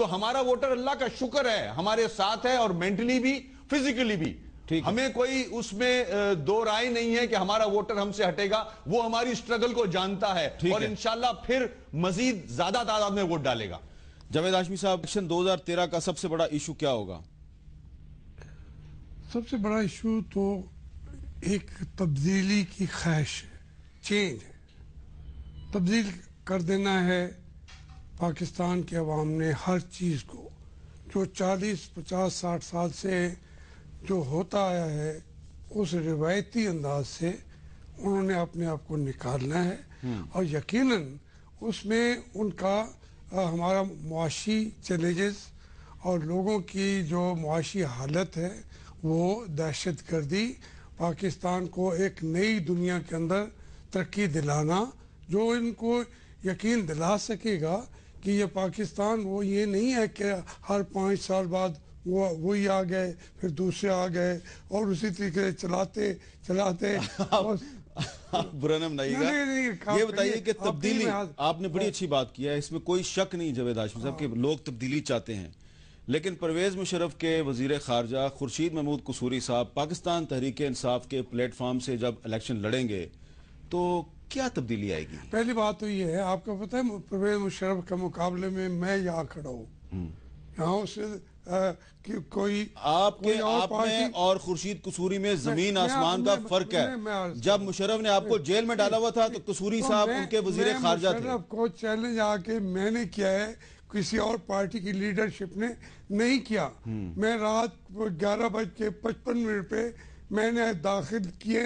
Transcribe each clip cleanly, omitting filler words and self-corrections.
تو ہمارا ووٹر اللہ کا شکر ہے ہمارے ساتھ ہے، اور مینٹلی بھی فزیکلی بھی. ہمیں کوئی اس میں دو رائے نہیں ہے کہ ہمارا ووٹر ہم سے ہٹے گا. وہ ہماری سٹرگل کو جانتا ہے اور انشاءاللہ پھر مزید زیادہ تعداد میں ووٹ ڈالے گا. جاوید ہاشمی صاحب، الیکشن 2013 کا سب سے بڑا ایشو کیا ہوگا؟ سب سے بڑا ایشو تو ایک تبدیلی کی خواہش ہے، چینج ہے. تبدیل کر دینا ہے پاکستان کے عوام نے ہر چیز کو، جو 40 50 60 سال سے جو ہوتا آیا ہے اس روایتی انداز سے انہوں نے اپنے آپ کو نکالنا ہے. اور یقیناً اس میں ان کا ہمارا معاشی چیلنجز اور لوگوں کی جو معاشی حالت ہے وہ دہشت گردی، پاکستان کو ایک نئی دنیا کے اندر ترقی دلانا، جو ان کو یقین دلا سکے گا کہ یہ پاکستان وہ یہ نہیں ہے کہ ہر 5 سال بعد وہی آ گئے پھر دوسرے آ گئے اور اسی طریقے سے چلاتے برا نہ منائیے گا. یہ بتائیے کہ تبدیلی، آپ نے بڑی اچھی بات کیا ہے، اس میں کوئی شک نہیں جاوید ہاشمی صاحب کہ لوگ تبدیلی چاہتے ہیں، لیکن پرویز مشرف کے وزیر خارجہ خورشید محمود قصوری صاحب پاکستان تحریک انصاف کے پلیٹ فارم سے جب الیکشن لڑیں گے تو کیا تبدیلی آئے گی؟ پہلی بات تو یہ ہے، آپ کو پتہ ہے پرویز مشرف کے مقابلے میں میں یہاں کھڑا ہوں، یہاں سے کوئی آپ میں اور خورشید قصوری میں زمین آسمان کا فرق ہے. جب مشرف نے آپ کو جیل میں ڈالا ہوا تھا تو قصوری صاحب ان کے وزیر خارجہ تھے. مشرف کو چیلنج آ کے میں نے کیا ہے، کسی اور پارٹی کی لیڈرشپ نے نہیں کیا. میں رات 11:55 پہ میں نے داخل کیے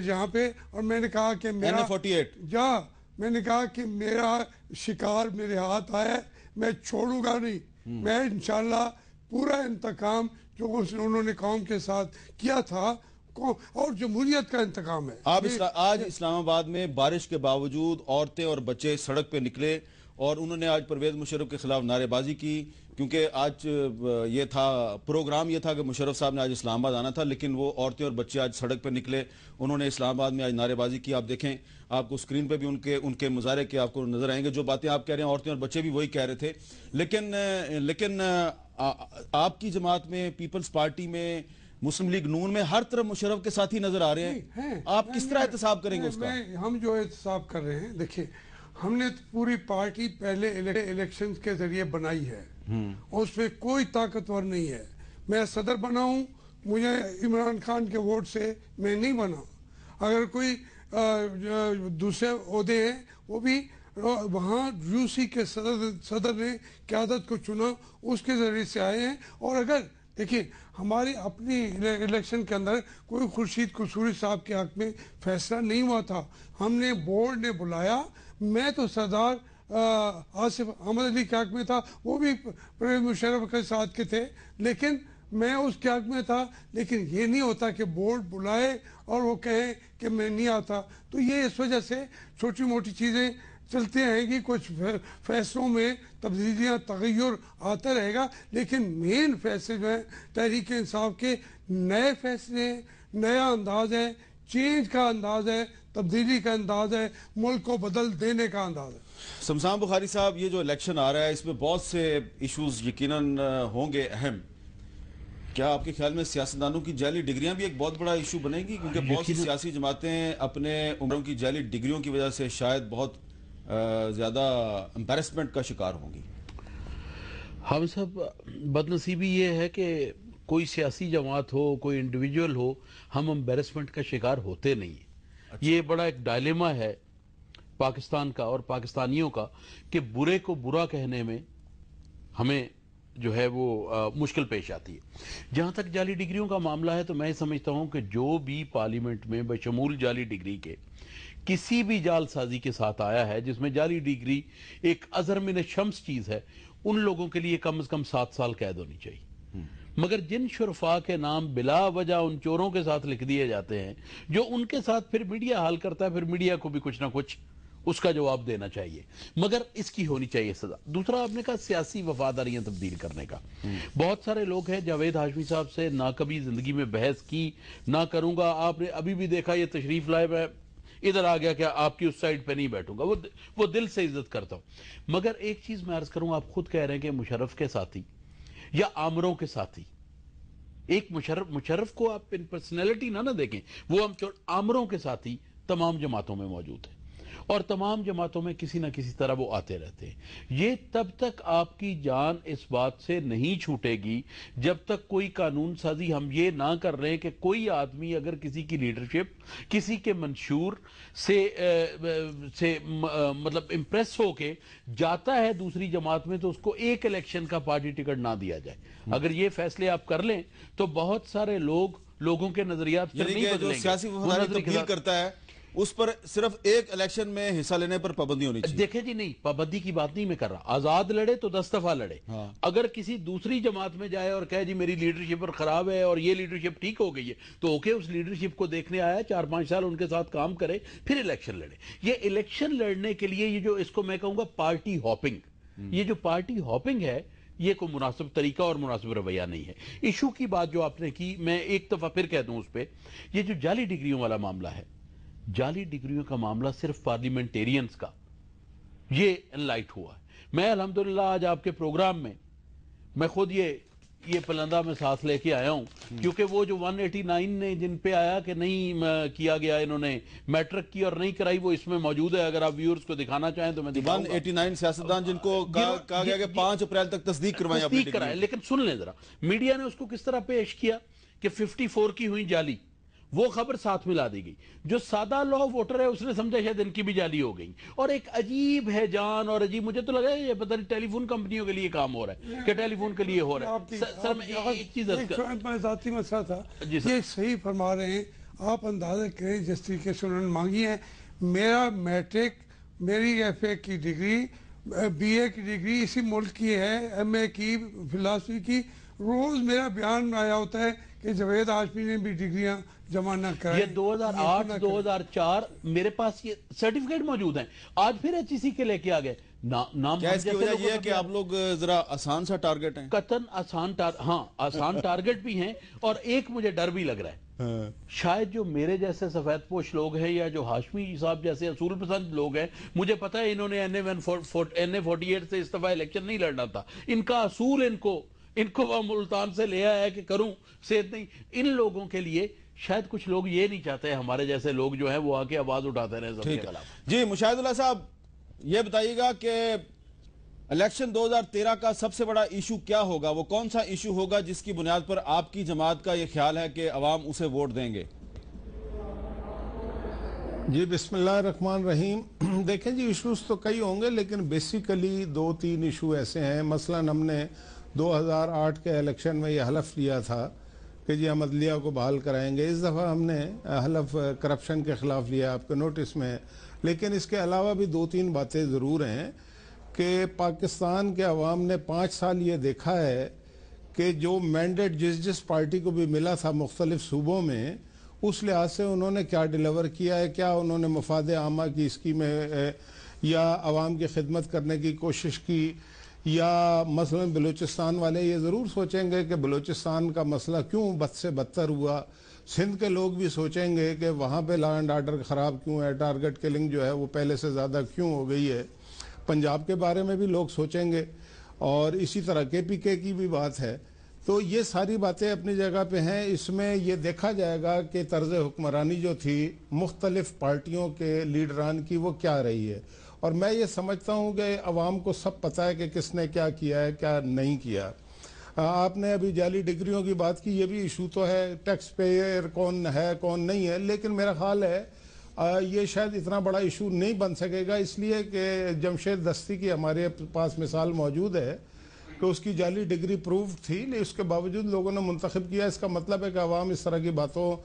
یہاں پہ اور میں نے کہا کہ میں نے کہا کہ میرا شکار میرے ہاتھ آیا ہے، میں چھوڑوں گا نہیں. میں انشاءاللہ پورا انتقام جو انہوں نے قوم کے ساتھ کیا تھا اور جمہوریت کا انتقام ہے. آج اسلام آباد میں بارش کے باوجود عورتیں اور بچے سڑک پہ نکلے اور انہوں نے آج پرویز مشرف کے خلاف نعرے بازی کی، کیونکہ آج یہ تھا پروگرام، یہ تھا کہ مشرف صاحب نے آج اسلام آباد آنا تھا، لیکن وہ عورتیں اور بچے آج سڑک پہ نکلے، انہوں نے اسلام آباد میں آج نعرے بازی کی. آپ دیکھیں، آپ کو اسکرین پہ بھی ان کے مظاہرے کے آپ کو نظر آئیں گے. جو باتیں آپ کہہ رہے ہیں عورتیں اور بچے بھی وہی کہہ رہے تھے. لیکن آپ کی جماعت میں، پیپلز پارٹی میں، مسلم لیگ نون میں ہر طرف مشرف کے ساتھی نظر آ رہے ہیں. آپ کس طرح احتساب کریں گے اس کا؟ ہم جو احتساب کر رہے ہیں، دیکھیں ہم نے پوری پارٹی پہلے الیکشن کے ذریعے بنائی ہے، اس میں کوئی طاقتور نہیں ہے. میں صدر بنا ہوں، مجھے عمران خان کے ووٹ سے میں نہیں بنا. اگر کوئی دوسرے عہدے ہیں وہ بھی وہاں روسی کے صدر نے قیادت کو چنا، اس کے ذریعے سے آئے ہیں. اور اگر دیکھیں ہماری اپنی الیکشن کے اندر کوئی خورشید قصوری صاحب کے حق میں فیصلہ نہیں ہوا تھا، ہم نے بورڈ نے بلایا. میں تو سردار آصف احمد علی کے حق میں تھا، وہ بھی پرویز مشرف کے ساتھ کے تھے، لیکن میں اس کے حق میں تھا. لیکن یہ نہیں ہوتا کہ بورڈ بلائے اور وہ کہیں کہ میں نہیں آتا. تو یہ اس وجہ سے چھوٹی موٹی چیزیں چلتے ہیں کہ کچھ فیصلوں میں تبدیلیاں، تغیر آتا رہے گا، لیکن مین فیصلے جو ہیں تحریک انصاف کے نئے فیصلے ہیں، نیا انداز ہے، چینج کا انداز ہے، تبدیلی کا انداز ہے، ملک کو بدل دینے کا انداز ہے. سمسام بخاری صاحب، یہ جو الیکشن آ رہا ہے اس میں بہت سے ایشوز یقیناً ہوں گے اہم. کیا آپ کے خیال میں سیاستدانوں کی جعلی ڈگریاں بھی ایک بہت بڑا ایشو بنے گی؟ کیونکہ بہت سی سیاسی جماعتیں اپنے عمروں کی جعلی ڈگریوں کی وجہ سے شاید بہت زیادہ امبیرسمنٹ کا شکار ہوں گی. ہم سب بدنصیبی یہ ہے کہ کوئی سیاسی جماعت ہو، کوئی انڈیویجول ہو، ہم امبیرسمنٹ کا شکار ہوتے نہیں. یہ بڑا ایک ڈائلیما ہے پاکستان کا اور پاکستانیوں کا کہ برے کو برا کہنے میں ہمیں جو ہے وہ مشکل پیش آتی ہے. جہاں تک جعلی ڈگریوں کا معاملہ ہے تو میں سمجھتا ہوں کہ جو بھی پارلیمنٹ میں بشمول جعلی ڈگری کے کسی بھی جال سازی کے ساتھ آیا ہے جس میں جعلی ڈگری ایک ازہر من الشمس چیز ہے، ان لوگوں کے لیے کم از کم 7 سال قید ہونی چاہیے. مگر جن شرفاء کے نام بلا وجہ ان چوروں کے ساتھ لکھ دیے جاتے ہیں، جو ان کے ساتھ پھر میڈیا حال کرتا ہے، پھر میڈیا کو بھی کچھ نہ کچھ اس کا جواب دینا چاہیے، مگر اس کی ہونی چاہیے سزا. دوسرا آپ نے کہا سیاسی وفاداریاں تبدیل کرنے کا. بہت سارے لوگ ہیں، جاوید ہاشمی صاحب سے نہ کبھی زندگی میں بحث کی، نہ کروں گا. آپ نے ابھی بھی دیکھا یہ تشریف لائے ہے ادھر آ گیا کہ آپ کی اس سائڈ پہ نہیں بیٹھوں گا، وہ دل سے عزت کرتا ہوں۔ مگر ایک چیز میں عرض کروں، آپ خود کہہ رہے ہیں کہ مشرف کے ساتھی یا آمروں کے ساتھی، ایک مشرف کو آپ ان پرسنالٹی نہ دیکھیں، وہ ہم آمروں کے ساتھی تمام جماعتوں میں موجود ہیں، اور تمام جماعتوں میں کسی نہ کسی طرح وہ آتے رہتے ہیں۔ یہ تب تک آپ کی جان اس بات سے نہیں چھوٹے گی جب تک کوئی قانون سازی ہم یہ نہ کر رہے ہیں کہ کوئی آدمی اگر کسی کی لیڈرشپ، کسی کے منشور سے مطلب امپریس ہو کے جاتا ہے دوسری جماعت میں، تو اس کو ایک الیکشن کا پارٹی ٹکٹ نہ دیا جائے۔ اگر یہ فیصلے آپ کر لیں تو بہت سارے لوگوں کے نظریات پھر یعنی نہیں کہ بدلیں جو گے۔ سیاسی وفاداری تبدیل کرتا ہے اس پر صرف ایک الیکشن میں حصہ لینے پر پابندی ہونی چاہیے۔ دیکھیں جی، نہیں، پابندی کی بات نہیں میں کر رہا، آزاد لڑے تو 10 دفعہ لڑے، اگر کسی دوسری جماعت میں جائے اور کہے جی میری لیڈرشپ پر خراب ہے اور یہ لیڈرشپ ٹھیک ہو گئی ہے، تو اوکے، اس لیڈرشپ کو دیکھنے آیا، 4-5 سال ان کے ساتھ کام کرے، پھر الیکشن لڑے۔ یہ الیکشن لڑنے کے لیے یہ جو اس کو میں کہوں گا پارٹی ہاپنگ، یہ جو پارٹی ہاپنگ ہے، یہ کوئی مناسب طریقہ اور مناسب رویہ نہیں ہے۔ ایشو کی بات جو آپ نے کی، میں ایک دفعہ پھر کہہ دوں اس پہ، یہ جو جعلی ڈگریوں والا معاملہ ہے، جعلی ڈگریوں کا معاملہ صرف پارلیمنٹیرینز کا یہ انلائٹ ہوا ہے۔ میں الحمدللہ آج آپ کے پروگرام میں خود یہ پلندہ میں ساتھ لے کے آیا ہوں، کیونکہ وہ جو 189 نے جن پہ آیا کہ نہیں کیا گیا، انہوں نے میٹرک کی اور نہیں کرائی، وہ اس میں موجود ہے۔ اگر آپ ویورز کو دکھانا چاہیں تو میں دکھاؤں گا۔ 189 سیاستدان جن کو کہا گیا کہ 5 اپریل تک تصدیق کروائیں اپنی تصدیق کرائیں، لیکن سن لیں ذرا، میڈیا نے اس کو کس طرح پیش کیا کہ 54 کی ہوئی جعلی، وہ خبر ساتھ ملا دی گئی۔ جو سادہ لا ووٹر ہے اس نے سمجھا شاید ان کی بھی جعلی ہو گئی، اور ایک عجیب ہے جان اور عجیب، مجھے تو لگا ہے یہ پتہ نہیں ٹیلی فون کمپنیوں کے لیے کام ہو رہا ہے کہ ٹیلی فون کے لیے ہو رہا ہے۔ سر میں ایک چیز میں ذاتی مسئلہ تھا، جی سر، یہ صحیح فرما رہے ہیں آپ، اندازہ کریں جس طریقے سے انہوں نے مانگی ہے۔ میرا میٹرک، میری ایف اے کی ڈگری، بی اے کی ڈگری اسی ملک کی ہے، ایم اے کی فلاسفی کی، روز میرا بیان آیا ہوتا ہے کہ جاوید ہاشمی نے بھی ڈگریاں جمع نہ کرائی۔ یہ 2008 2004 میرے پاس یہ سرٹیفکیٹ موجود ہیں، آج پھر ایچ ای سی کے لے کے آ گئے۔ نام کیا اس کی وجہ یہ ہے کہ آپ لوگ ذرا آسان سا ٹارگٹ ہیں؟ قطن آسان ٹارگٹ بھی ہیں، اور ایک مجھے ڈر بھی لگ رہا ہے، شاید جو میرے جیسے سفید پوش لوگ ہیں یا جو ہاشمی صاحب جیسے اصول پسند لوگ ہیں، مجھے پتا ہے انہوں نے NA48 سے اس دفعہ الیکشن نہیں لڑنا تھا، ان کا اصول ان کو وہ ملتان سے لے آیا ہے کہ کروں، صحت نہیں۔ ان لوگوں کے لیے شاید کچھ لوگ یہ نہیں چاہتے ہمارے جیسے لوگ جو ہیں وہ آ کے آواز اٹھاتے رہے سب کے خلاف۔ جی مشاہد اللہ صاحب، یہ بتائیے گا کہ الیکشن 2013 کا سب سے بڑا ایشو کیا ہوگا؟ وہ کون سا ایشو ہوگا جس کی بنیاد پر آپ کی جماعت کا یہ خیال ہے کہ عوام اسے ووٹ دیں گے؟ جی بسم اللہ الرحمن الرحیم۔ دیکھیں جی، ایشوز تو کئی ہوں گے، لیکن بیسیکلی 2-3 ایشو ایسے ہیں۔ مثلا ہم نے 2008 کے الیکشن میں یہ حلف لیا تھا کہ جی ہم عدلیہ کو بحال کرائیں گے۔ اس دفعہ ہم نے حلف کرپشن کے خلاف لیا آپ کے نوٹس میں، لیکن اس کے علاوہ بھی 2-3 باتیں ضرور ہیں کہ پاکستان کے عوام نے 5 سال یہ دیکھا ہے کہ جو مینڈیٹ جس پارٹی کو بھی ملا تھا مختلف صوبوں میں، اس لحاظ سے انہوں نے کیا ڈیلیور کیا ہے، کیا انہوں نے مفاد عامہ کی اسکیمیں یا عوام کی خدمت کرنے کی کوشش کی، یا مثلا بلوچستان والے یہ ضرور سوچیں گے کہ بلوچستان کا مسئلہ کیوں بد سے بدتر ہوا، سندھ کے لوگ بھی سوچیں گے کہ وہاں پہ لا اینڈ آرڈر خراب کیوں ہے، ٹارگٹ کلنگ جو ہے وہ پہلے سے زیادہ کیوں ہو گئی ہے، پنجاب کے بارے میں بھی لوگ سوچیں گے، اور اسی طرح KPK کی بھی بات ہے۔ تو یہ ساری باتیں اپنی جگہ پہ ہیں۔ اس میں یہ دیکھا جائے گا کہ طرز حکمرانی جو تھی مختلف پارٹیوں کے لیڈران کی وہ کیا رہی ہے، اور میں یہ سمجھتا ہوں کہ عوام کو سب پتہ ہے کہ کس نے کیا کیا ہے کیا نہیں کیا۔ آپ نے ابھی جعلی ڈگریوں کی بات کی، یہ بھی ایشو تو ہے، ٹیکس پیئر کون ہے کون نہیں ہے، لیکن میرا خیال ہے یہ شاید اتنا بڑا ایشو نہیں بن سکے گا، اس لیے کہ جمشید دستی کی ہمارے پاس مثال موجود ہے کہ اس کی جعلی ڈگری پروف تھی، لیکن اس کے باوجود لوگوں نے منتخب کیا۔ اس کا مطلب ہے کہ عوام اس طرح کی باتوں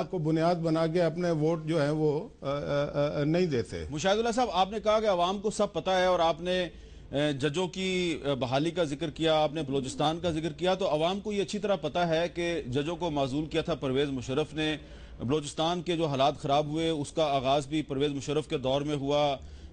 کو بنیاد بنا کے اپنے ووٹ جو ہیں وہ نہیں دیتے۔ مشاہد اللہ صاحب، آپ نے کہا کہ عوام کو سب پتہ ہے، اور آپ نے ججوں کی بحالی کا ذکر کیا، آپ نے بلوچستان کا ذکر کیا، تو عوام کو یہ اچھی طرح پتہ ہے کہ ججوں کو معزول کیا تھا پرویز مشرف نے، بلوچستان کے جو حالات خراب ہوئے اس کا آغاز بھی پرویز مشرف کے دور میں ہوا،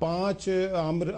5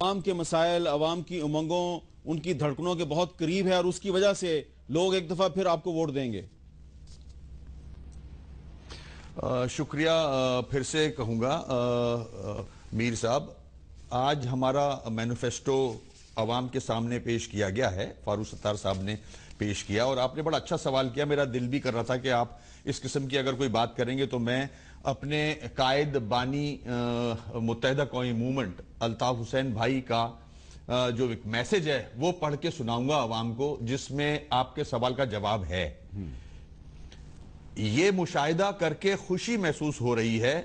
عوام کے مسائل، عوام کی امنگوں، ان کی دھڑکنوں کے بہت قریب ہے اور اس کی وجہ سے لوگ ایک دفعہ پھر آپ کو ووٹ دیں گے؟ شکریہ. پھر سے کہوں گا میر صاحب، آج ہمارا مینیفیسٹو عوام کے سامنے پیش کیا گیا ہے، فاروق ستار صاحب نے پیش کیا، اور آپ نے بڑا اچھا سوال کیا. میرا دل بھی کر رہا تھا کہ آپ اس قسم کی اگر کوئی بات کریں گے تو میں اپنے قائد بانی متحدہ قومی موومنٹ الطاف حسین بھائی کا جو ایک میسج ہے وہ پڑھ کے سناؤں گا عوام کو، جس میں آپ کے سوال کا جواب ہے. یہ مشاہدہ کر کے خوشی محسوس ہو رہی ہے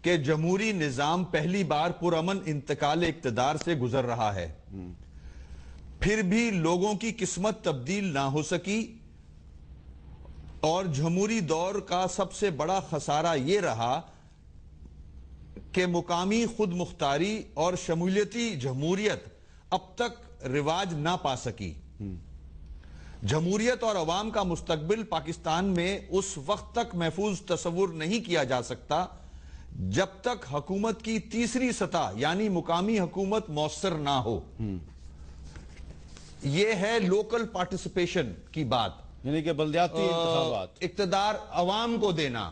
کہ جمہوری نظام پہلی بار پرامن انتقال اقتدار سے گزر رہا ہے، پھر بھی لوگوں کی قسمت تبدیل نہ ہو سکی، اور جمہوری دور کا سب سے بڑا خسارہ یہ رہا کہ مقامی خود مختاری اور شمولیتی جمہوریت اب تک رواج نہ پا سکی. جمہوریت اور عوام کا مستقبل پاکستان میں اس وقت تک محفوظ تصور نہیں کیا جا سکتا جب تک حکومت کی تیسری سطح یعنی مقامی حکومت مؤثر نہ ہو. یہ ہے لوکل پارٹیسپیشن کی بات، یعنی کہ بلدیاتی انتخابات، اقتدار عوام کو دینا.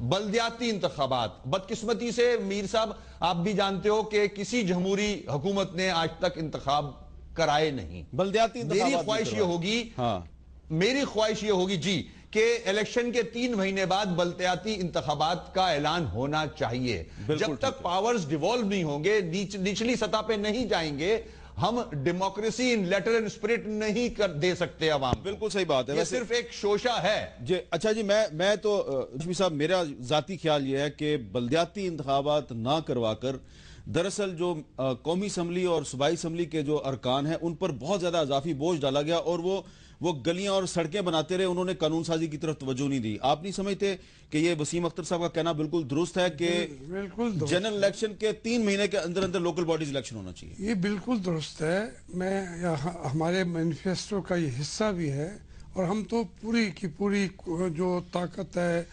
بلدیاتی انتخابات، بدقسمتی سے میر صاحب آپ بھی جانتے ہو کہ کسی جمہوری حکومت نے آج تک انتخاب کرائے نہیں. بلدیاتی انتخابات میری خواہش یہ ہوگی، میری خواہش یہ ہوگی جی کہ الیکشن کے 3 مہینے بعد بلدیاتی انتخابات کا اعلان ہونا چاہیے. جب تک پاورز ڈیوالو نہیں ہوں گے، نچلی سطح پہ نہیں جائیں گے، ہم democracy in letter and spirit نہیں دے سکتے عوام. بالکل صحیح بات ہے. یہ صرف ایک شوشہ ہے. جی اچھا جی، میں تو صاحب میرا ذاتی خیال یہ ہے کہ بلدیاتی انتخابات نہ کروا کر دراصل جو قومی اسمبلی اور صوبائی اسمبلی کے جو ارکان ہیں ان پر بہت زیادہ اضافی بوجھ ڈالا گیا، اور وہ گلیاں اور سڑکیں بناتے رہے، انہوں نے قانون سازی کی طرف توجہ نہیں دی. آپ نہیں سمجھتے کہ یہ وسیم اختر صاحب کا کہنا بالکل درست ہے کہ جنرل الیکشن کے 3 مہینے کے اندر اندر لوکل باڈیز الیکشن ہونا چاہیے؟ یہ بالکل درست ہے. میں ہمارے مینیفیسٹو کا یہ حصہ بھی ہے، اور ہم تو پوری کی پوری جو طاقت ہے،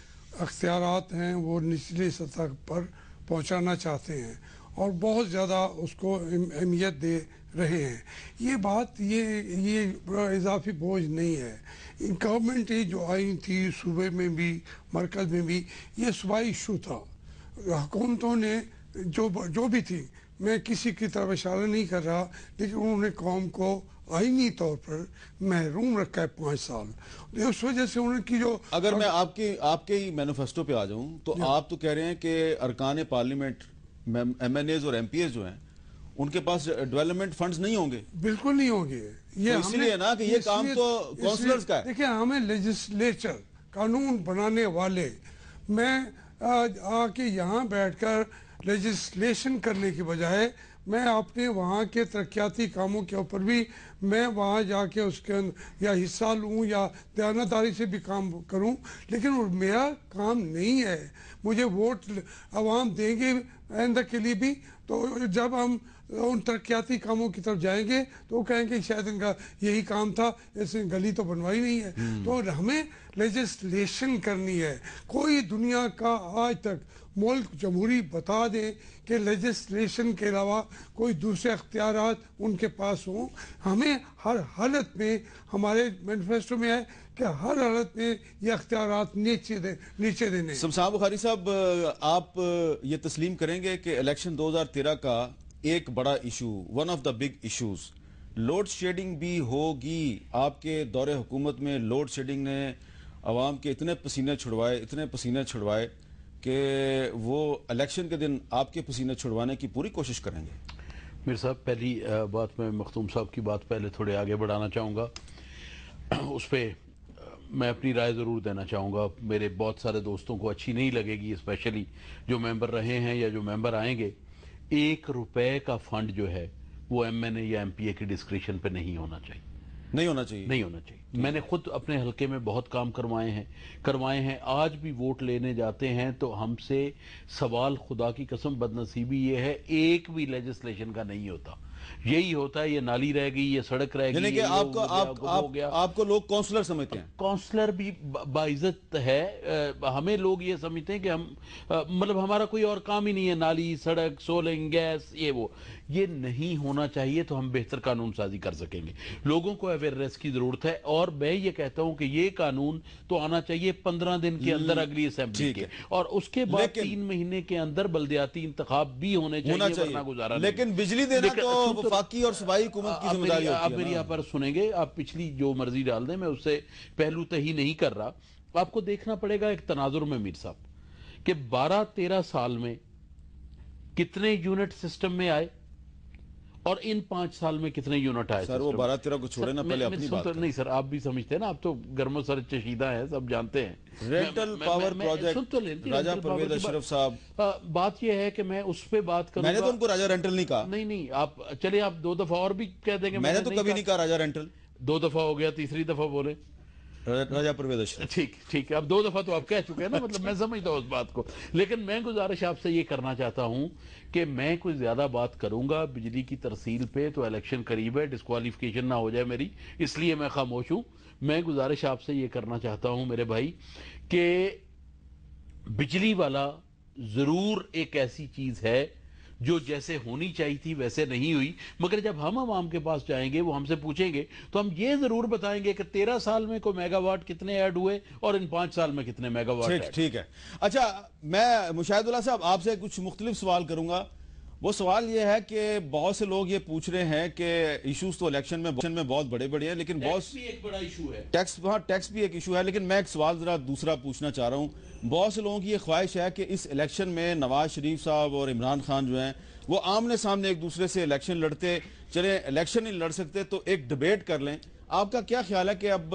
اختیارات ہیں، وہ نچلی سطح پر پہنچانا چاہتے ہیں اور بہت زیادہ اس کو اہمیت دے رہے ہیں. یہ بات یہ اضافی بوجھ نہیں ہے. گورنمنٹ جو آئی تھی صوبے میں بھی مرکز میں بھی، یہ صوبائی ایشو تھا. حکومتوں نے جو بھی تھی، میں کسی کی طرف اشارہ نہیں کر رہا، لیکن انہوں نے قوم کو آئینی طور پر محروم رکھا ہے 5 سال. اس وجہ سے انہوں کی جو اگر میں آپ کے ہی مینیفیسٹو پہ آ جاؤں تو آپ تو کہہ رہے ہیں کہ ارکان پارلیمنٹ ایم این ایز اور ایم پی ایز جو ہیں ان کے پاس ڈیولپمنٹ فنڈز نہیں ہوں گے. بالکل نہیں ہوں گے. یہ اس لیے نا کہ یہ کام تو کونسلرز کا ہے. دیکھیں، ہمیں لیجسلیچر، قانون بنانے والے، میں آ کے یہاں بیٹھ کر لیجسلیشن کرنے کی بجائے میں اپنے وہاں کے ترقیاتی کاموں کے اوپر بھی میں وہاں جا کے اس کے یا حصہ لوں یا دیانتداری سے بھی کام کروں، لیکن میرا کام نہیں ہے. مجھے ووٹ عوام دیں گے آئندہ کے لیے بھی، تو جب ہم ان ترقیاتی کاموں کی طرف جائیں گے تو وہ کہیں گے شاید ان کا یہی کام تھا، ایسے گلی تو بنوائی نہیں ہے. تو ہمیں لیجسلیشن کرنی ہے. کوئی دنیا کا آج تک ملک جمہوری بتا دے کہ لیجسلیشن کے علاوہ کوئی دوسرے اختیارات ان کے پاس ہوں. ہمیں ہر حالت میں، ہمارے مینیفیسٹو میں ہے کہ ہر حالت میں یہ اختیارات نیچے دینے. شمشاد بخاری صاحب، آپ یہ تسلیم کریں گے کہ الیکشن 2013 کا ایک بڑا issue, one of the big issues, load shedding بھی ہوگی؟ آپ کے دور حکومت میں لوڈ شیڈنگ نے عوام کے اتنے پسینے چھڑوائے کہ وہ الیکشن کے دن آپ کے پسینے چھڑوانے کی پوری کوشش کریں گے. میر صاحب، پہلی بات میں مختوم صاحب کی بات پہلے تھوڑے آگے بڑھانا چاہوں گا. اس پہ میں اپنی رائے ضرور دینا چاہوں گا. میرے بہت سارے دوستوں کو اچھی نہیں لگے گی، اسپیشلی جو ممبر رہے ہیں یا جو ممبر آئیں گے. 1 روپے کا فنڈ جو ہے وہ ایم این اے یا ایم پی اے کی ڈسکریشن پہ نہیں ہونا چاہیے. نہیں ہونا چاہیے. میں نے خود اپنے حلقے میں بہت کام کروائے ہیں. آج بھی ووٹ لینے جاتے ہیں تو ہم سے سوال، خدا کی قسم بدنصیبی یہ ہے، ایک بھی لیجسلیشن کا نہیں ہوتا. یہی ہوتا ہے، یہ نالی رہ گئی، یہ سڑک رہ گئی، یعنی کہ یہ آپ ہو گیا۔ آپ کو لوگ کونسلر سمجھتے ہیں؟ کونسلر بھی باعزت ہے، ہمیں لوگ یہ سمجھتے ہیں کہ ہم مطلب ہمارا کوئی اور کام ہی نہیں ہے، نالی، سڑک، سولنگ، گیس، یہ نہیں ہونا چاہیے، تو ہم بہتر قانون سازی کر سکیں گے۔ لوگوں کو اویئرنیس کی ضرورت ہے، اور میں یہ کہتا ہوں کہ یہ قانون تو آنا چاہیے 15 دن کے اندر اگلی اسمبلی کے، اور اس کے بعد 3 مہینے کے اندر بلدیاتی انتخاب بھی ہونے چاہیے، ورنہ گزارا نہیں۔ لیکن بجلی دینا تو وفاقی اور صوبائی حکومت کی ذمہ داری ہوتی ہے۔ آپ میری یہاں پر سنیں گے، آپ پچھلی جو مرضی ڈال دیں، میں اس سے پہلو تہی نہیں کر رہا۔ آپ کو دیکھنا پڑے گا ایک تناظر میں میر صاحب کہ 12-13 سال میں کتنے یونٹ سسٹم میں آئے، اور ان 5 سال میں کتنے یونٹ آئے۔ سر وہ 12-13 کو چھوڑے نا، پہلے اپنی بات نہیں سر، آپ بھی سمجھتے ہیں نا، آپ تو گرم و سرد چشیدہ ہیں، سب جانتے ہیں۔ رینٹل پاور پروجیکٹ راجہ پرویز اشرف صاحب، بات یہ ہے کہ میں اس پہ بات کروں گا۔ میں نے تو ان کو راجہ رینٹل نہیں کہا۔ نہیں، آپ چلے، آپ 2 دفعہ اور بھی کہہ دیں گے۔ میں نے تو کبھی نہیں کہا راجہ رینٹل۔ 2 دفعہ ہو گیا، تیسری دفعہ بولے راجہ پرویز اشرف۔ ٹھیک ہے، اب 2 دفعہ تو آپ کہہ چکے ہیں نا، مطلب میں سمجھتا ہوں اس بات کو۔ لیکن میں گزارش آپ سے یہ کرنا چاہتا ہوں کہ میں کوئی زیادہ بات کروں گا بجلی کی ترسیل پہ تو الیکشن قریب ہے، ڈسکوالیفیکیشن نہ ہو جائے میری، اس لیے میں خاموش ہوں۔ میں گزارش آپ سے یہ کرنا چاہتا ہوں میرے بھائی کہ بجلی والا ضرور ایک ایسی چیز ہے جو جیسے ہونی چاہیے تھی ویسے نہیں ہوئی، مگر جب ہم عوام کے پاس جائیں گے، وہ ہم سے پوچھیں گے، تو ہم یہ ضرور بتائیں گے کہ 13 سال میں کوئی میگا واٹ کتنے ایڈ ہوئے اور ان 5 سال میں کتنے میگا واٹ ایڈ۔ ٹھیک ہے۔ اچھا، میں مشاہد اللہ صاحب آپ سے کچھ مختلف سوال کروں گا۔ وہ سوال یہ ہے کہ بہت سے لوگ یہ پوچھ رہے ہیں کہ ایشوز تو الیکشن میں بہت بڑے بڑے ہیں، لیکن ٹیکس بھی ایک بڑا ایشو ہے۔ ٹیکس بھی ایک ایشو ہے، لیکن میں ایک سوال ذرا دوسرا پوچھنا چاہ رہا ہوں۔ بہت سے لوگوں کی یہ خواہش ہے کہ اس الیکشن میں نواز شریف صاحب اور عمران خان جو ہیں وہ آمنے سامنے ایک دوسرے سے الیکشن لڑتے چلیں، الیکشن نہیں لڑ سکتے تو ایک ڈیبیٹ کر لیں۔ آپ کا کیا خیال ہے کہ اب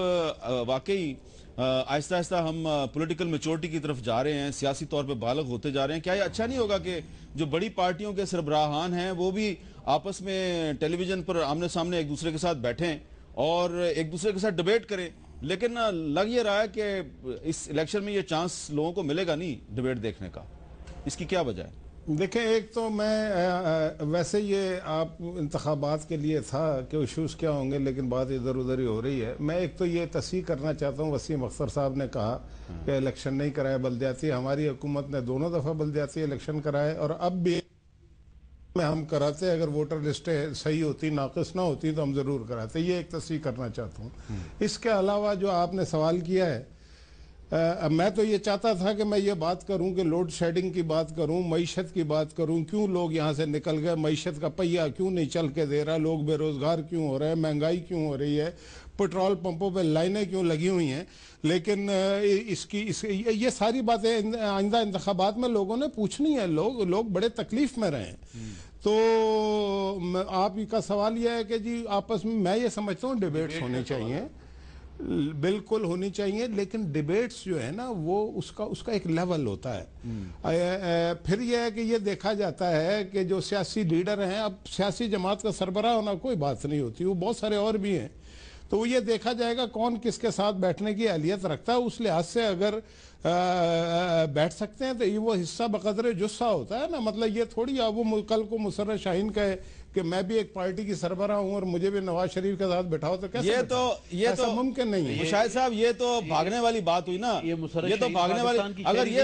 واقعی آہستہ آہستہ ہم پولیٹیکل میچورٹی کی طرف جا رہے ہیں، سیاسی طور پہ بالغ ہوتے جا رہے ہیں؟ کیا یہ اچھا نہیں ہوگا کہ جو بڑی پارٹیوں کے سربراہان ہیں وہ بھی آپس میں ٹیلی ویژن پر آمنے سامنے ایک دوسرے کے ساتھ بیٹھیں اور ایک دوسرے کے ساتھ ڈیبیٹ کریں؟ لیکن لگ یہ رہا ہے کہ اس الیکشن میں یہ چانس لوگوں کو ملے گا نہیں ڈیبیٹ دیکھنے کا، اس کی کیا وجہ ہے؟ دیکھیں، ایک تو میں ویسے یہ آپ انتخابات کے لیے تھا کہ ایشوز کیا ہوں گے، لیکن بات ادھر ادھر ہی ہو رہی ہے۔ میں ایک تو یہ تصحیح کرنا چاہتا ہوں، وسیم اختر صاحب نے کہا کہ الیکشن نہیں کرائے بلدیاتی، ہماری حکومت نے 2 دفعہ بلدیاتی الیکشن کرائے، اور اب بھی ہم کراتے، اگر ووٹر لسٹیں صحیح ہوتی، ناقص نہ ہوتی تو ہم ضرور کراتے۔ یہ ایک تصحیح کرنا چاہتا ہوں۔ اس کے علاوہ جو آپ نے سوال کیا ہے، میں تو یہ چاہتا تھا کہ میں یہ بات کروں کہ لوڈ شیڈنگ کی بات کروں، معیشت کی بات کروں، کیوں لوگ یہاں سے نکل گئے، معیشت کا پہیہ کیوں نہیں چل کے دے رہا، لوگ بے روزگار کیوں ہو رہے ہیں، مہنگائی کیوں ہو رہی ہے، پیٹرول پمپوں پہ لائنیں کیوں لگی ہوئی ہیں۔ لیکن یہ ساری باتیں آئندہ انتخابات میں لوگوں نے پوچھنی ہے، لوگ بڑے تکلیف میں رہے ہیں۔ تو آپ کا سوال یہ ہے کہ جی آپس میں یہ سمجھتا ہوں ڈیبیٹس ہونی چاہیے، بالکل ہونی چاہیے، لیکن ڈیبیٹس جو ہے نا وہ اس کا ایک لیول ہوتا ہے۔ پھر یہ ہے کہ یہ دیکھا جاتا ہے کہ جو سیاسی لیڈر ہیں، اب سیاسی جماعت کا سربراہ ہونا کوئی بات نہیں ہوتی، وہ بہت سارے اور بھی ہیں، تو وہ یہ دیکھا جائے گا کون کس کے ساتھ بیٹھنے کی اہلیت رکھتا ہے، اس لحاظ سے اگر بیٹھ سکتے ہیں تو یہ وہ حصہ بقدر جثہ ہوتا ہے نا، مطلب یہ تھوڑی اب وہ کل کو مسرت شاہین کہے کہ میں بھی ایک پارٹی کی سربراہ ہوں اور مجھے بھی نواز شریف کے ساتھ بٹھاؤ، تو کیسے ایسا ممکن نہیں ہے۔ مشاہد صاحب یہ تو بھاگنے والی بات ہوئی نا، یہ تو بھاگنے والی، اگر یہ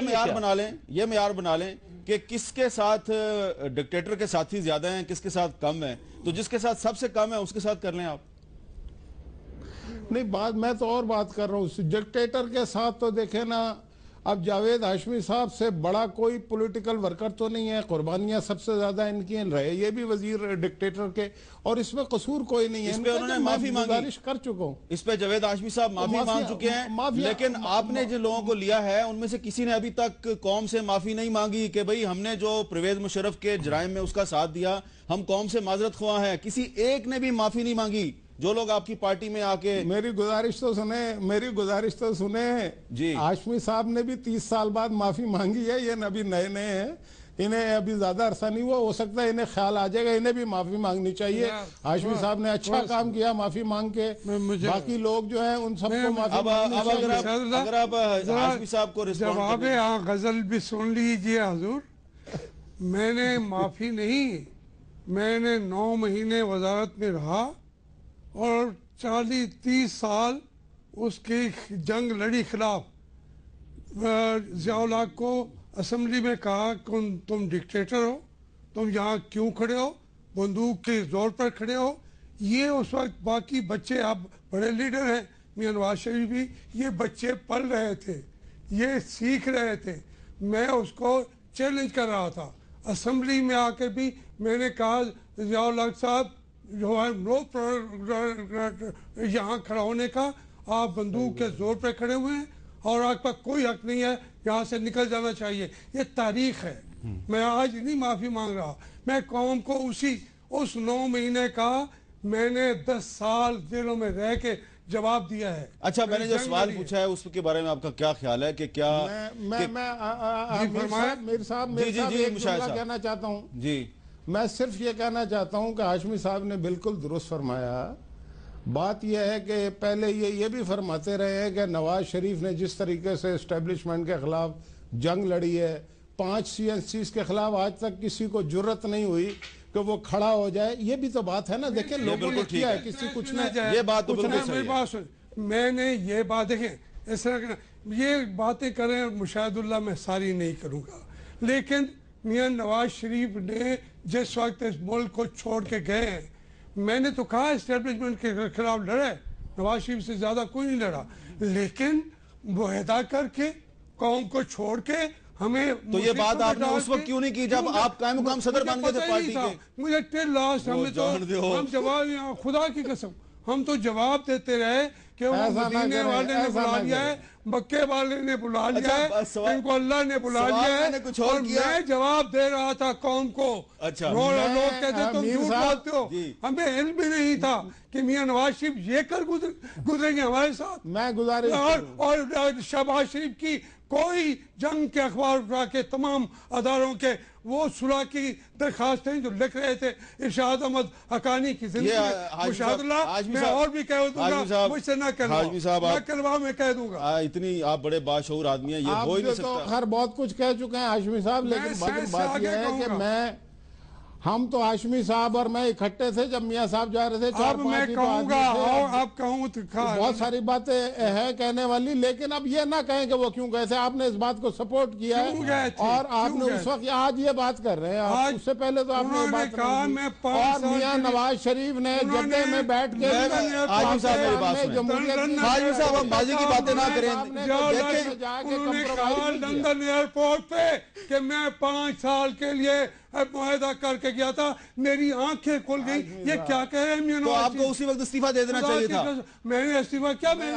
معیار بنا لیں کہ کس کے ساتھ ڈکٹیٹر کے ساتھی زیادہ ہیں، کس کے ساتھ کم ہیں، تو جس کے ساتھ سب سے کم ہے اس کے ساتھ کر لیں آپ۔ نہیں، میں تو اور بات کر رہا ہوں ڈکٹیٹر کے ساتھ، تو دیکھیں نا، اب جاوید ہاشمی صاحب سے بڑا کوئی پولیٹیکل ورکر تو نہیں ہے، قربانیاں سب سے زیادہ ان کی رہے، یہ بھی وزیر ڈکٹیٹر کے، اور اس میں قصور کوئی نہیں ہے۔ اس پہ انہوں نے معافی مانگی، گزارش کر چکا ہوں، اس پہ جاوید ہاشمی صاحب معافی مانگ چکے ہیں، لیکن آپ نے جو لوگوں کو لیا ہے ان میں سے کسی نے ابھی تک قوم سے معافی نہیں مانگی کہ بھئی ہم نے جو پرویز مشرف کے جرائم میں اس کا ساتھ دیا، ہم قوم سے معذرت خواہ ہیں، کسی ایک نے بھی معافی نہیں مانگی۔ جو لوگ آپ کی پارٹی میں آ کے، میری گزارش تو سنیں جی، ہاشمی صاحب نے بھی 30 سال بعد معافی مانگی ہے، یہ ابھی نئے ہیں، انہیں ابھی زیادہ عرصہ نہیں ہوا، ہو سکتا ہے انہیں خیال آ جائے گا، انہیں بھی معافی مانگنی چاہیے۔ ہاشمی صاحب نے اچھا کام کیا معافی مانگ کے، باقی لوگ جو ہیں ان سب کو معافی مانگنی چاہیے۔ اگر آپ ہاشمی صاحب کو جواب غزل بھی سن لیجئے حضور، میں نے معافی نہیں میں نے 9 مہینے وزارت میں رہا اور 40-30 سال اس کی جنگ لڑی خلاف. ضیاء الحق کو اسمبلی میں کہا کہ تم ڈکٹیٹر ہو, تم یہاں کیوں کھڑے ہو, بندوق کے زور پر کھڑے ہو. یہ اس وقت باقی بچے, اب بڑے لیڈر ہیں میاں نواز شریف بھی, یہ بچے پل رہے تھے, یہ سیکھ رہے تھے. میں اس کو چیلنج کر رہا تھا اسمبلی میں آ کے بھی. میں نے کہا ضیاء الحق صاحب جو ہے نو یہاں کھڑا ہونے کا, آپ بندوق کے زور پہ کھڑے ہوئے ہیں اور آپ کا کوئی حق نہیں ہے, یہاں سے نکل جانا چاہیے. یہ تاریخ ہے. میں آج نہیں معافی مانگ رہا, میں قوم کو اس 9 مہینے کا میں نے 10 سال جیلوں میں رہ کے جواب دیا ہے. اچھا, میں نے جو سوال پوچھا ہے اس کے بارے میں آپ کا کیا خیال ہے کہ کیا میر صاحب ایک جملہ کہنا چاہتا ہوں. جی, میں صرف یہ کہنا چاہتا ہوں کہ ہاشمی صاحب نے بالکل درست فرمایا. بات یہ ہے کہ پہلے یہ بھی فرماتے رہے ہیں کہ نواز شریف نے جس طریقے سے اسٹیبلشمنٹ کے خلاف جنگ لڑی ہے, 5 CNCs کے خلاف آج تک کسی کو جرت نہیں ہوئی کہ وہ کھڑا ہو جائے. یہ بھی تو بات ہے نا. دیکھیں لوگوں نے کیا ہے, کسی کچھ نے, یہ بات تو بالکل صحیح ہے. میں نے یہ بات دیکھیں, اس طرح یہ باتیں کریں مشاہد اللہ میں ساری نہیں کروں گا, لیکن میاں نواز شریف نے جس وقت اس ملک کو چھوڑ کے گئے ہیں, میں نے تو کہا اسٹیبلشمنٹ کے خلاف لڑے, نواز شریف سے زیادہ کوئی نہیں لڑا, لیکن معاہدہ کر کے قوم کو چھوڑ کے ہمیں. تو یہ بات آپ نے اس وقت کیوں نہیں کی جب آپ قائم مقام صدر بن گئے تھے پارٹی کے؟ مجھے ٹل لاسٹ ہم جواب, خدا کی قسم ہم تو جواب دیتے رہے کہ وہ مدینے والے نے بلا لیا ہے, مکے والے نے بلا لیا ہے, ان کو اللہ نے بلا لیا ہے, اور میں جواب دے رہا تھا قوم کو. لوگ کہتے تم جھوٹ بولتے ہو, ہمیں علم بھی نہیں تھا کہ میاں نواز شریف یہ کر گزریں گے ہمارے ساتھ. میں گزارش اور شہباز شریف کی کوئی جنگ کے اخبار اٹھا کے تمام اداروں کے وہ صلح کی درخواستیں جو لکھ رہے تھے ارشاد احمد حقانی کی زندگی میں, مشاہد اللہ میں اور بھی کہہ دوں گا, مجھ سے نہ کلوا میں کہہ دوں گا. اتنی آپ بڑے باشعور آدمی ہیں, یہ ہو ہی نہیں سکتا. خیر بہت کچھ کہہ چکے ہیں ہاشمی صاحب, لیکن بات یہ ہے کہ ہم تو ہاشمی صاحب اور میں اکٹھے تھے جب میاں صاحب جا رہے تھے, 4-5 ہی تو آدمی تھے. آپ کہوں تو بہت ساری باتیں ہیں کہنے والی, لیکن اب یہ نہ کہیں کہ وہ کیوں گئے تھے. آپ نے اس بات کو سپورٹ کیا ہے اور آپ نے اس وقت آج یہ بات کر رہے ہیں, اس سے پہلے تو آپ نے بات کہا. اور میاں نواز شریف نے جدے میں بیٹھ کے حاجی صاحب میری بات سنیں, حاجی صاحب ہم ماضی کی باتیں نہ کریں. انہوں نے کہا لندن ایئرپورٹ پہ کہ میں 5 سال کے لیے معاہدہ کر کے گیا تھا, میری آنکھیں کھل گئی. یہ کیا کہہ رہے ہیں؟ تو آپ کو اسی وقت استعفیٰ دے دینا چاہیے تھا. میں نے استعفیٰ کیا, میں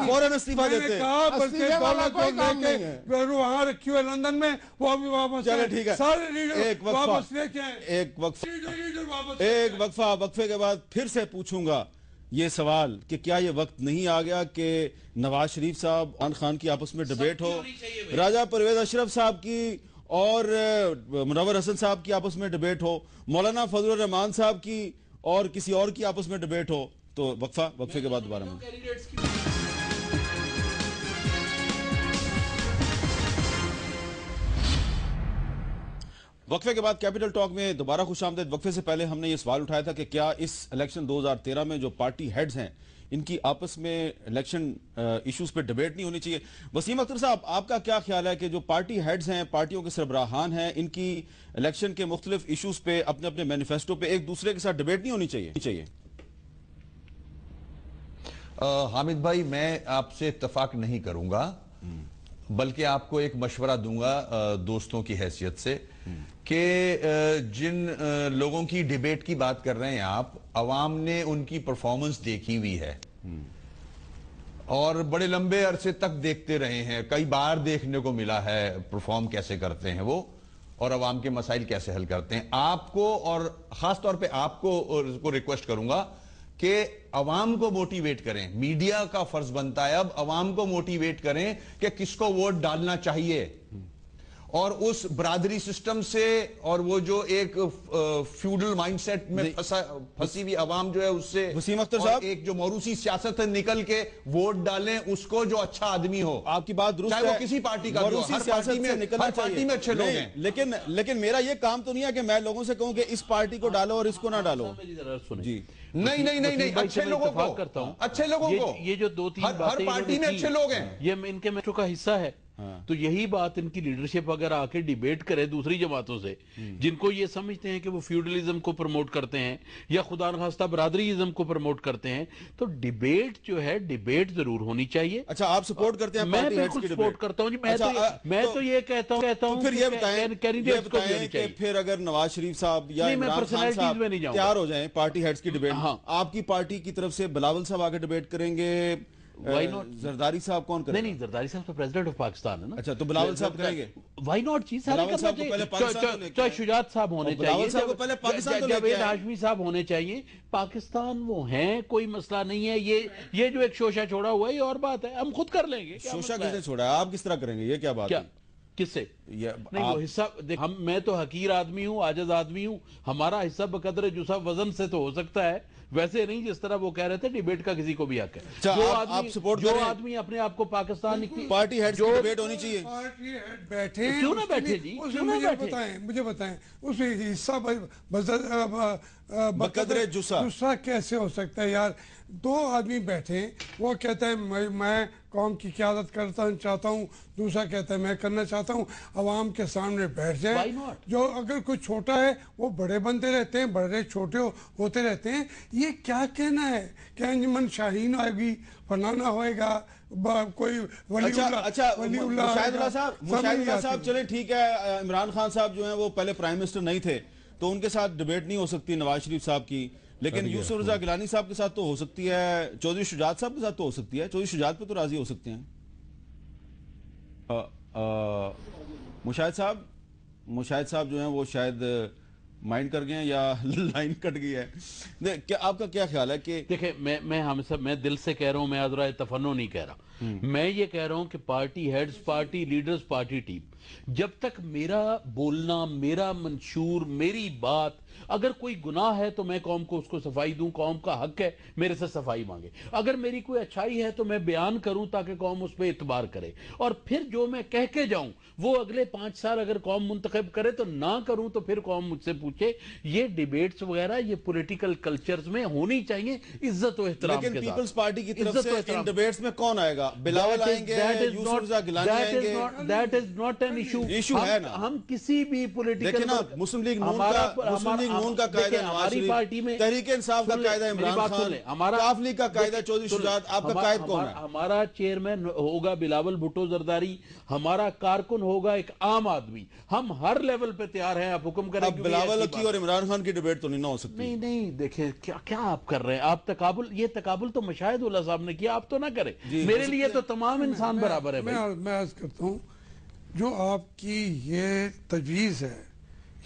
فوراً استعفیٰ دیتے. میں نے کہا بلکہ دولت جو لے کے وہاں رکھی ہوئے لندن میں وہ بھی واپس, چلے ٹھیک ہے, سارے لیڈر واپس لے کے آئے. ایک وقفے کے بعد پھر سے پوچھوں گا یہ سوال کہ کیا یہ وقت نہیں آ گیا کہ نواز شریف صاحب عمران خان کی آپس میں ڈیبیٹ ہو, راجہ پرویز اشرف صاحب کی اور منور حسن صاحب کی آپس میں ڈیبیٹ ہو, مولانا فضل الرحمان صاحب کی اور کسی اور کی آپس میں ڈیبیٹ ہو. تو وقفے کے بعد دوبارہ میں وقفے کے بعد کیپٹل ٹاک میں دوبارہ خوش آمدید. وقفے سے پہلے ہم نے یہ سوال اٹھایا تھا کہ کیا اس الیکشن 2013 میں جو پارٹی ہیڈز ہیں ان کی آپس میں الیکشن ایشوز پہ ڈیبیٹ نہیں ہونی چاہیے. وسیم اختر صاحب, آپ کا کیا خیال ہے کہ جو پارٹی ہیڈز ہیں, پارٹیوں کے سربراہان ہیں, ان کی الیکشن کے مختلف ایشوز پہ اپنے اپنے مینیفیسٹو پہ ایک دوسرے کے ساتھ ڈیبیٹ نہیں ہونی چاہیے؟ حامد بھائی, میں آپ سے اتفاق نہیں کروں گا, بلکہ آپ کو ایک مشورہ دوں گا دوستوں کی حیثیت سے کہ جن لوگوں کی ڈیبیٹ کی بات کر رہے ہیں آپ, عوام نے ان کی پرفارمنس دیکھی ہوئی ہے اور بڑے لمبے عرصے تک دیکھتے رہے ہیں. کئی بار دیکھنے کو ملا ہے پرفارم کیسے کرتے ہیں وہ اور عوام کے مسائل کیسے حل کرتے ہیں. آپ کو اور خاص طور پہ آپ کو ریکویسٹ کروں گا کہ عوام کو موٹیویٹ کریں. میڈیا کا فرض بنتا ہے اب عوام کو موٹیویٹ کریں کہ کس کو ووٹ ڈالنا چاہیے, اور اس برادری سسٹم سے اور وہ جو ایک فیوڈل مائنڈ سیٹ میں پھنسی ہوئی عوام جو ہے اس سے، وسیم اختر اور صاحب، ایک جو موروثی سیاست ہے نکل کے ووٹ ڈالیں اس کو جو اچھا آدمی ہو. آپ کی بات درست ہے، چاہے وہ کسی پارٹی کا بھی ہو، موروثی ہر سیاست پارٹی میں سے نکلنا ہر پارٹی میں اچھے لوگ نہیں، ہیں. لیکن میرا یہ کام تو نہیں ہے کہ میں لوگوں سے کہوں کہ اس پارٹی کو ڈالو اور اس کو نہ ڈالو. جی نہیں اچھے لوگوں کو کرتا ہوں، اچھے لوگوں کو، یہ جو دو تین ہر پارٹی میں اچھے لوگ ہیں، یہ ان کے میٹرو کا حصہ ہے. تو یہی بات ان کی لیڈرشپ اگر آ کے ڈیبیٹ کرے دوسری جماعتوں سے جن کو یہ سمجھتے ہیں کہ وہ فیوڈلزم کو پروموٹ کرتے ہیں یا خدا نخواستہ برادریزم کو پروموٹ کرتے ہیں، تو ڈیبیٹ جو ہے ڈیبیٹ ضرور ہونی چاہیے. اچھا، آپ سپورٹ کرتے ہیں میں پارٹی ہیڈز کی بالکل ڈیبیٹ؟ سپورٹ کرتا ہوں جی. میں تو یہ کہتا ہوں پھر یہ بتائیں کہ کہ پھر اگر نواز شریف صاحب یا نہیں، میں عمران خان personalities صاحب میں نہیں جاؤں گا. تیار ہو جائیں پارٹی ہیڈز کی ڈیبیٹ، ہاں. آپ کی پارٹی کی طرف سے بلاول صاحب آگے ڈیبیٹ کریں گے، Why not؟ زرداری صاحب کون کریں گے؟ نہیں، زرداری صاحب تو پریزیڈنٹ آف پاکستان ہے نا. اچھا، تو بلاول صاحب کریں گے؟ وائی ناٹ جی، سارے بلاول کرنا صاحب کو پہلے پاکستان تو لے چاہیے. کے چاہے آئے. شجاعت صاحب ہونے اور بلاول چاہیے، صاحب کو پہلے پاکستان تو لے کے جاوید آئے. ہاشمی صاحب ہونے چاہیے. پاکستان وہ ہیں، کوئی مسئلہ نہیں ہے. یہ جو ایک شوشہ چھوڑا ہوا ہے یہ اور بات ہے، ہم خود کر لیں گے. شوشہ کس نے چھوڑا ہے؟ آپ کس طرح کریں گے؟ یہ کیا بات ہے؟ کس سے؟ یہ نہیں، وہ حصہ میں تو حقیر آدمی ہوں، عاجز آدمی ہوں. ہمارا حصہ بقدر جسا وزن سے تو ہو سکتا ہے، ویسے نہیں جس طرح وہ کہہ رہے تھے ڈیبیٹ کا کسی کو بھی حق ہے. جو آدمی اپنے آپ کو پاکستان کی پارٹی ہیڈز کی ڈیبیٹ ہونی چاہیے. پارٹی ہیڈ بیٹھے، کیوں نہ بیٹھے جی؟ مجھے بتائیں اس میں حصہ بقدر جسا کیسے ہو سکتا ہے یار؟ دو آدمی بیٹھے، وہ کہتا ہے میں قوم کی قیادت کرتا چاہتا ہوں، دوسرا کہتا ہے میں کرنا چاہتا ہوں. عوام کے سامنے بیٹھ جائے. جو اگر کوئی چھوٹا ہے وہ بڑے بنتے رہتے ہیں، بڑے چھوٹے ہوتے رہتے ہیں. یہ کیا کہنا ہے کہ انجمن شاہین آئے گی، فلانا ہوئے گا، کوئی ولی اللہ مشاہد اللہ صاحب چلیں ٹھیک ہے. عمران خان صاحب جو ہیں وہ پہلے پرائم منسٹر نہیں تھے تو ان کے ساتھ ڈیبیٹ نہیں ہو سکتی نواز شریف صاحب کی، لیکن یوسف رضا گیلانی صاحب کے ساتھ تو ہو سکتی ہے، چودھری شجاعت صاحب کے ساتھ تو ہو سکتی ہے. چودھری شجاعت پہ تو راضی ہو سکتے ہیں. مشاہد صاحب جو ہیں وہ شاید مائنڈ کر گئے ہیں یا لائن کٹ گئی ہے. آپ کا کیا خیال ہے کہ دیکھیں، میں دل سے کہہ رہا ہوں، میں ادرائے تفنن نہیں کہہ رہا. میں یہ کہہ رہا ہوں کہ party heads, party leaders, party team, جب تک میرا بولنا، میرا منشور، میری بات اگر کوئی گناہ ہے تو میں قوم کو اس کو صفائی دوں. قوم کا حق ہے میرے سے صفائی مانگے. اگر میری کوئی اچھائی ہے تو میں بیان کروں تاکہ قوم اس پہ اعتبار کرے. اور پھر جو میں کہہ کے جاؤں وہ اگلے 5 سال اگر قوم منتخب کرے تو نہ کروں تو پھر قوم مجھ سے پوچھے. یہ ڈیبیٹس وغیرہ یہ پولیٹیکل کلچرز میں ہونی چاہیے عزت و احترام کے ساتھ. لیکن پیپلز پارٹی کی طرف سے ان ڈیبیٹس میں کون آئے گا؟ بلاول آئیں گے، یوسف رضا گیلانی آئیں گے. That is not an issue. Issue ہے نا. ہم کسی بھی پولیٹیکل دیکھیں نا، مسلم لیگ نون کا قائد ہے نواز شریف، تحریک انصاف کا قائد ہے عمران خان، کاف لیگ کا قائد ہے چودھری شجاعت. آپ کا قائد کون ہے؟ ہمارا چیئرمین ہوگا بلاول بھٹو زرداری، ہمارا کارکن ہوگا ایک عام آدمی. ہم ہر لیول پہ تیار ہیں، آپ حکم کریں. اب بلاول کی اور عمران خان کی ڈیبیٹ تو نہیں نہ ہو سکتی. نہیں دیکھیں کیا آپ کر رہے ہیں. آپ یہ تقابل تو مشاہد اللہ صاحب نے کیا، آپ تو نہ کریں. میرے لیے تو تمام انسان برابر ہے. میں عرض کرتا ہوں، جو آپ کی یہ تجویز ہے،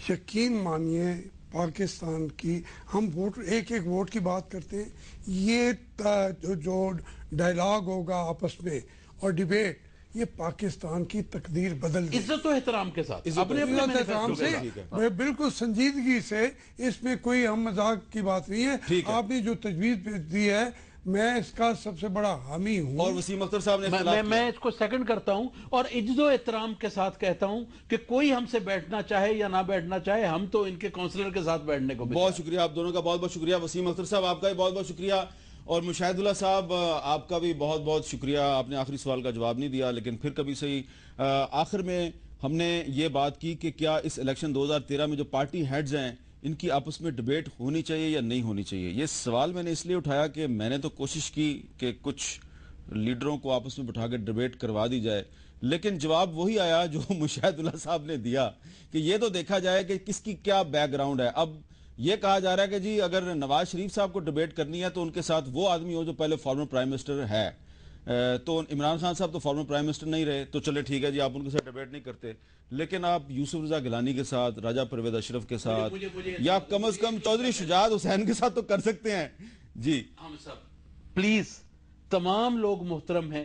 یقین مانیے پاکستان کی، ہم ووٹ ایک ووٹ کی بات کرتے ہیں. یہ جو ڈائلاگ ہوگا آپس میں اور ڈیبیٹ، یہ پاکستان کی تقدیر بدل دے. عزت و احترام کے ساتھ، اپنے احترام سے، بالکل سنجیدگی سے. اس میں کوئی ہم مذاق کی بات نہیں ہے. آپ نے جو تجویز دی ہے، میں اس کا سب سے بڑا حامی ہوں. اور وسیم اختر صاحب نے میں اس کو سیکنڈ کرتا ہوں اور عزت و احترام کے ساتھ کہتا ہوں کہ کوئی ہم سے بیٹھنا چاہے یا نہ بیٹھنا چاہے، ہم تو ان کے کونسلر کے ساتھ بیٹھنے کو. بہت شکریہ آپ دونوں کا، بہت بہت شکریہ. وسیم اختر صاحب آپ کا بھی بہت بہت شکریہ، اور مشاہد اللہ صاحب آپ کا بھی بہت بہت شکریہ. آپ نے آخری سوال کا جواب نہیں دیا لیکن پھر کبھی صحیح. آخر میں ہم نے یہ بات کی کہ کیا اس الیکشن 2013 میں جو پارٹی ہیڈز ہیں ان کی آپس میں ڈیبیٹ ہونی چاہیے یا نہیں ہونی چاہیے. یہ سوال میں نے اس لیے اٹھایا کہ میں نے تو کوشش کی کہ کچھ لیڈروں کو آپس میں بٹھا کے ڈیبیٹ کروا دی جائے، لیکن جواب وہی آیا جو مشاہد اللہ صاحب نے دیا کہ یہ تو دیکھا جائے کہ کس کی کیا بیک گراؤنڈ ہے. اب یہ کہا جا رہا ہے کہ جی اگر نواز شریف صاحب کو ڈیبیٹ کرنی ہے تو ان کے ساتھ وہ آدمی ہو جو پہلے فارمر پرائم منسٹر ہے. تو عمران خان صاحب تو فارمر پرائم منسٹر نہیں رہے، تو چلے ٹھیک ہے جی آپ ان کے ساتھ ڈیبیٹ نہیں کرتے، لیکن آپ یوسف رضا گیلانی کے ساتھ، راجہ پرویز اشرف کے ساتھ، یا کم از کم چودھری شجاعت حسین کے ساتھ تو کر سکتے ہیں. جی ہم سب پلیز، تمام لوگ محترم ہیں،